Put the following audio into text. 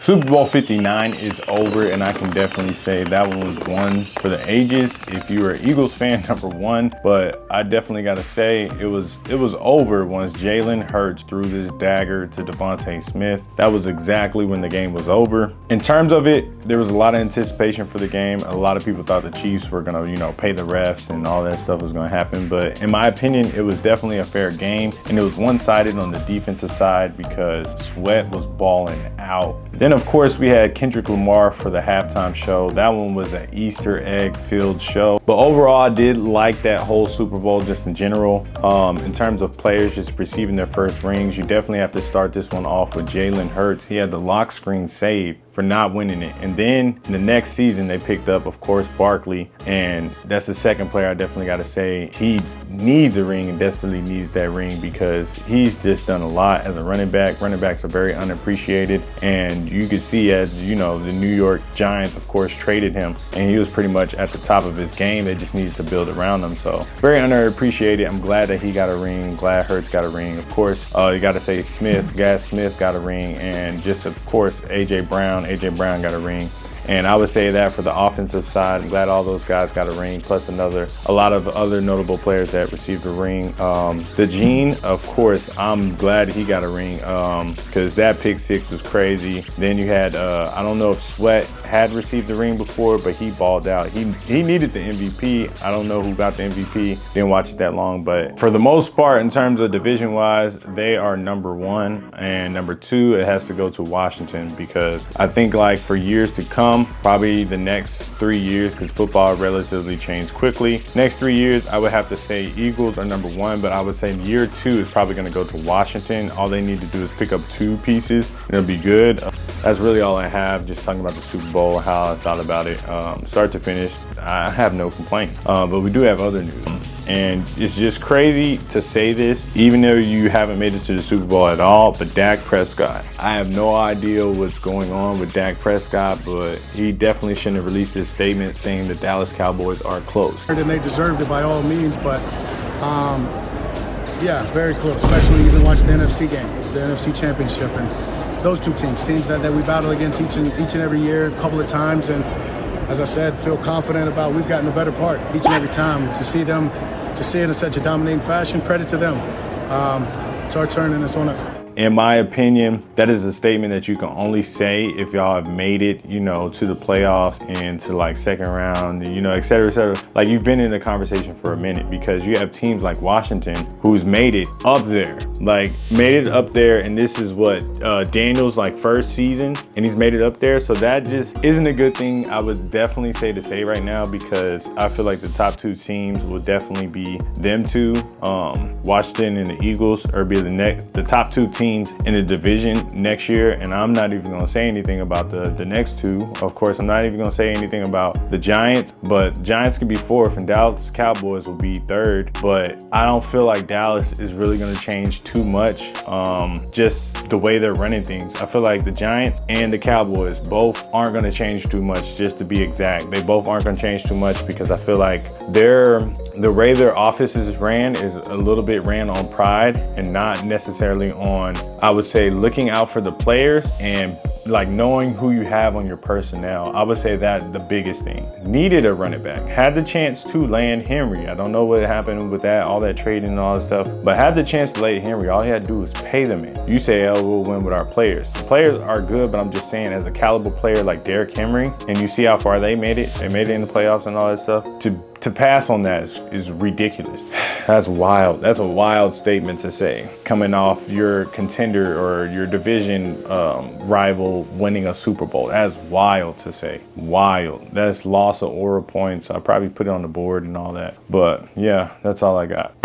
Super Bowl 59 is over, and I can definitely say that one was one for the ages. If you were an Eagles fan, number one, but I definitely got to say it was over once Jalen Hurts threw this dagger to Devontae Smith. That was exactly when the game was over. In terms of it, there was a lot of anticipation for the game. A lot of people thought the Chiefs were gonna, pay the refs and all that stuff was gonna happen. But in my opinion, it was definitely a fair game, and it was one-sided on the defensive side because Sweat was balling out. Then of course we had Kendrick Lamar for the halftime show. That one was an Easter egg filled show. But overall, I did like that whole Super Bowl just in general. In terms of players just receiving their first rings, you definitely have to start this one off with Jalen Hurts. He had the lock screen save for not winning it. And then the next season they picked up, of course, Barkley. And that's the second player I definitely got to say he needs a ring and desperately needs that ring because he's just done a lot as a running back. Running backs are very unappreciated. And you could see as, the New York Giants, of course, traded him and he was pretty much at the top of his game. They just needed to build around him. So very underappreciated. I'm glad that he got a ring. Glad Hurts got a ring. Of course, you got to say Smith got a ring. And just, of course, AJ Brown got a ring. And I would say that for the offensive side, I'm glad all those guys got a ring, plus a lot of other notable players that received a ring. The Gene, of course, I'm glad he got a ring because that pick six was crazy. Then you had, I don't know if Sweat had received the ring before, but he balled out. He needed the MVP. I don't know who got the MVP. Didn't watch it that long, but for the most part, in terms of division-wise, they are number one. And number two, it has to go to Washington because I think like for years to come, probably the next 3 years, because football relatively changed quickly. Next 3 years, I would have to say Eagles are number one, but I would say year two is probably going to go to Washington. All they need to do is pick up 2 pieces and it'll be good. That's really all I have, just talking about the Super Bowl, how I thought about it. Start to finish, I have no complaint, but we do have other news. And it's just crazy to say this, even though you haven't made it to the Super Bowl at all, but Dak Prescott. I have no idea what's going on with Dak Prescott, but he definitely shouldn't have released this statement saying the Dallas Cowboys are close. And they deserved it by all means, but yeah, very close, especially even watching the NFC game, the NFC Championship. And those two teams that we battle against each and every year, a couple of times. And as I said, feel confident about we've gotten the better part each and every time. To see them, to see it in such a dominating fashion, credit to them. It's our turn and it's on us. In my opinion, that is a statement that you can only say if y'all have made it, to the playoffs and to like second round, et cetera, et cetera. Like you've been in the conversation for a minute because you have teams like Washington who's made it up there, and this is what Daniel's like first season and he's made it up there. So that just isn't a good thing. I would definitely say right now because I feel like the top 2 teams will definitely be them two, Washington and the Eagles, or be the top 2 teams in the division next year. And I'm not even going to say anything about the next 2. Of course, I'm not even going to say anything about the Giants, but Giants could be 4th and Dallas Cowboys will be 3rd. But I don't feel like Dallas is really going to change too much. Just the way they're running things. I feel like the Giants and the Cowboys both aren't going to change too much, just to be exact. They both aren't going to change too much because I feel like the way their offices ran is a little bit ran on pride and not necessarily on, I would say, looking out for the players and like knowing who you have on your personnel. I would say that the biggest thing. Needed a running back. Had the chance to land Henry. I don't know what happened with that, all that trading and all that stuff, but had the chance to land Henry. All you had to do was pay them in. You say, oh, we'll win with our players. The players are good, but I'm just saying as a caliber player like Derrick Henry, and you see how far they made it in the playoffs and all that stuff, to pass on that is ridiculous. That's wild. That's a wild statement to say, coming off your contender or your division rival winning a Super Bowl. That's wild to say. Wild. That's loss of aura points. I probably put it on the board and all that. But yeah, that's all I got.